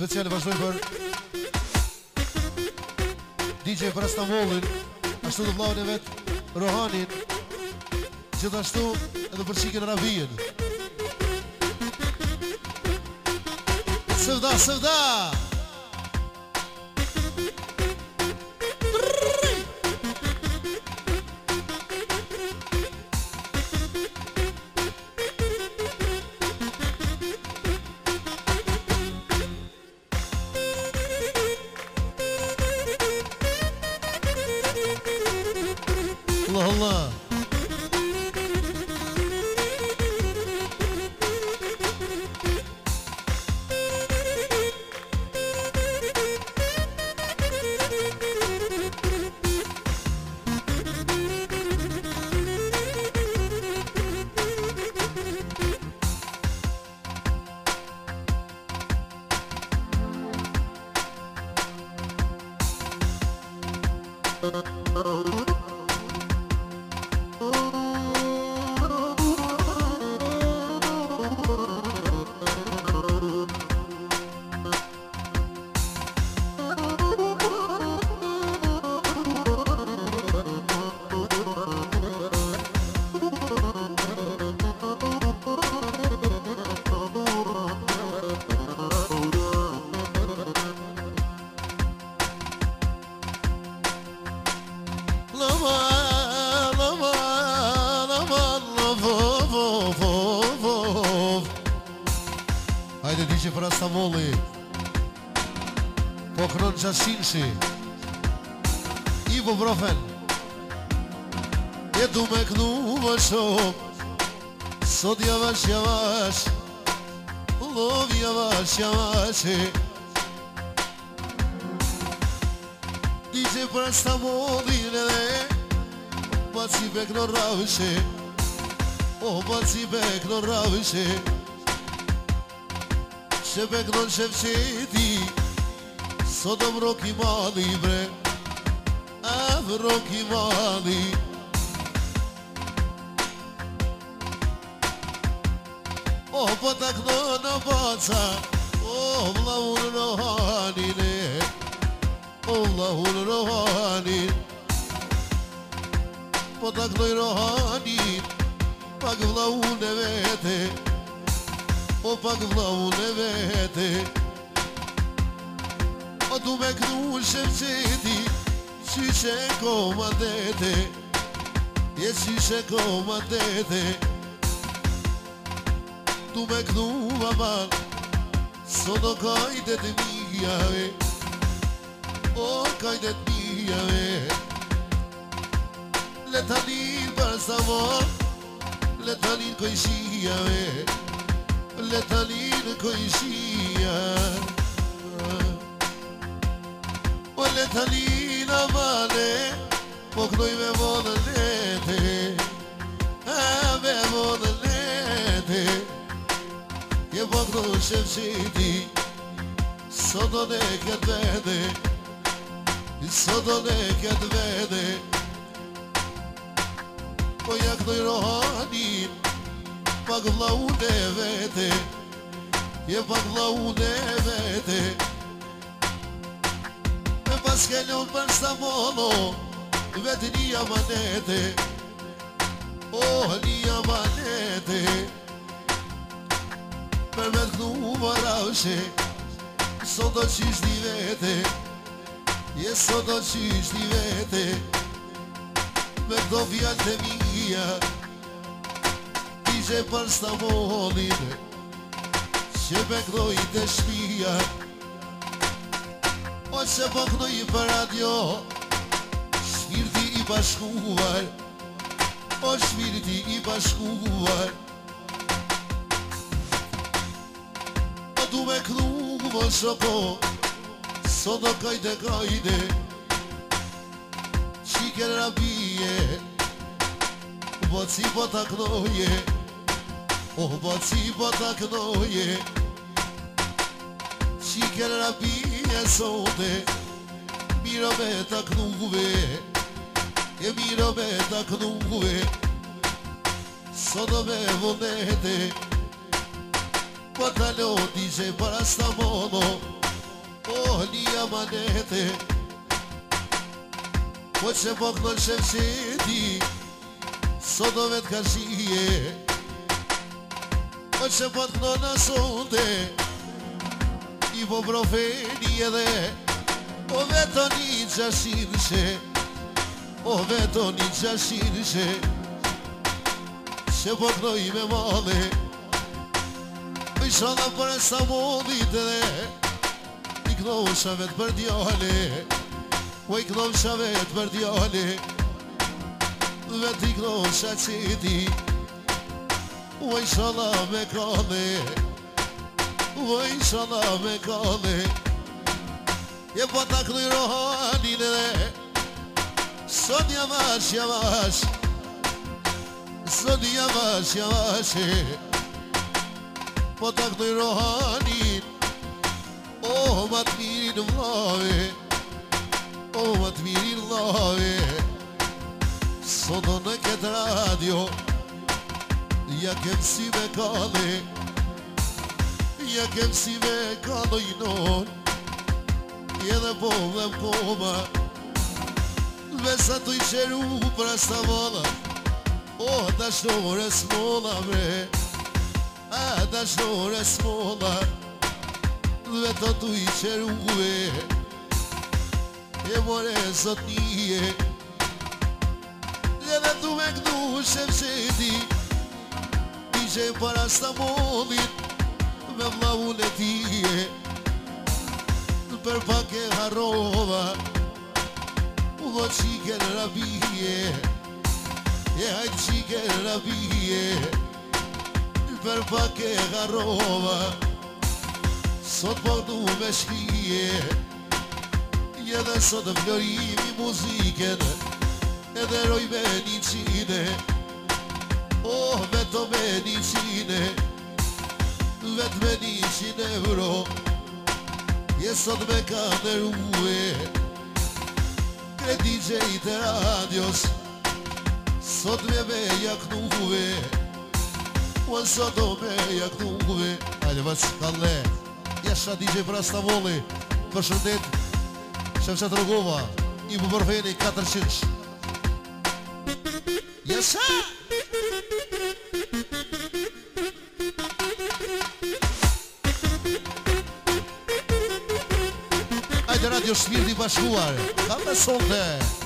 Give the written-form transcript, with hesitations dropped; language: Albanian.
Speciale vazhdoj për DJ për Istanbulin, ashtu të vllaun e vet Rohanin, gjithashtu edhe për Çikën Rabien. Sevda, sevda. Allah Allah. Hajde DJ për Istanbuli, po kënon Gjashinshi, Ivo Brofen, jetu me kënu më shumë, sot javash javash, lov javash javash. DJ për Istanbulin edhe, baci bek në ravëshe, baci bek në ravëshe. Shepek non shefqeti, sot vroki mali bre, vroki mali. Po takno në baca, vllahun Rohanine, vllahun Rohanin. Po taknoj Rohanin, pak vllahun e vete, pak vllahun e vete. Du me kënu shefqeti, qyshe komandete, qyshe komandete. Du me kënu maman, sono kajdet mijave, kajdet mijave. Letanin për savon, letanin kojshijave, letanin kojshia. O letanin amale, po knoj me vodën lete, me vodën lete. Je po knoj shefqeti, sot do ne këtë vede, sot do ne këtë vede. Po ja knoj Rohanin, pak vllahun e vete, je pak vllahun e vete. Me pas kellon për Istanbolo, vetë një amanete, një amanete. Për me të kënu më raushe, sot do qysh një vete, sot do qysh një vete. Me këto fjallë të mija, DJ për Istanbulin, që me kënoj të shpia. O që po kënoj për radio, shpirti i bashkuar, shpirti i bashkuar. Du me kënu më shoko, sot do kajde kajde, Çikën Rabie, baci po taknoje, baci po taknoje. Çikën Rabie sote, miro me taknuve, miro me taknuve. Sot do me vëndete, Patalon DJ për Istanbolo, Oh, lia manete Po që po kënon shefqeti Sot do vetë ka shije Po që po të kënon asonte I po profeni edhe O veto një gjashinshe O veto një gjashinshe Që po kënoj me madhe Po i shona për e sa modit edhe I kënosha vetë për djale Po i kënosha vetë për djale Vetë i kënosha qiti Po i shona me kane Po i shona me kane Je po ta kënoj rohanin edhe Sot jamash, jamash Sot jamash, jamash Po ta kënoj rohanin O, ma të mirin vlave O, ma të mirin vlave Soto në këtë radio Ja kem si me kane Ja kem si me kano i non Edhe po dhe m'koma Vesa tu i qeru pra sta vola O, ta shnore s'mola bre A, ta shnore s'mola Veto tu i qeruve E more sot nije Edhe tu me kënu shefqeti I qenë para stamollit Me vlavun e tije Për pak e harrova U do qike në rabije E hajtë qike në rabije Për pak e harrova Sot po këtu me shkije Edhe sot të florimi muziken Edhe roj me një qine Oh, veto me një qine Vet me 100 euro Je sot me kaneruve Kredi gjejt e radios Sot me jaknuve O sot do me jaknuve Ajde vaq kalle Jasha DJ për Astavoli Për shëndet Shefqat Rogova I bu përveni 400 Jasha Ajde radio Shpirti Bashkuar Kalle sonte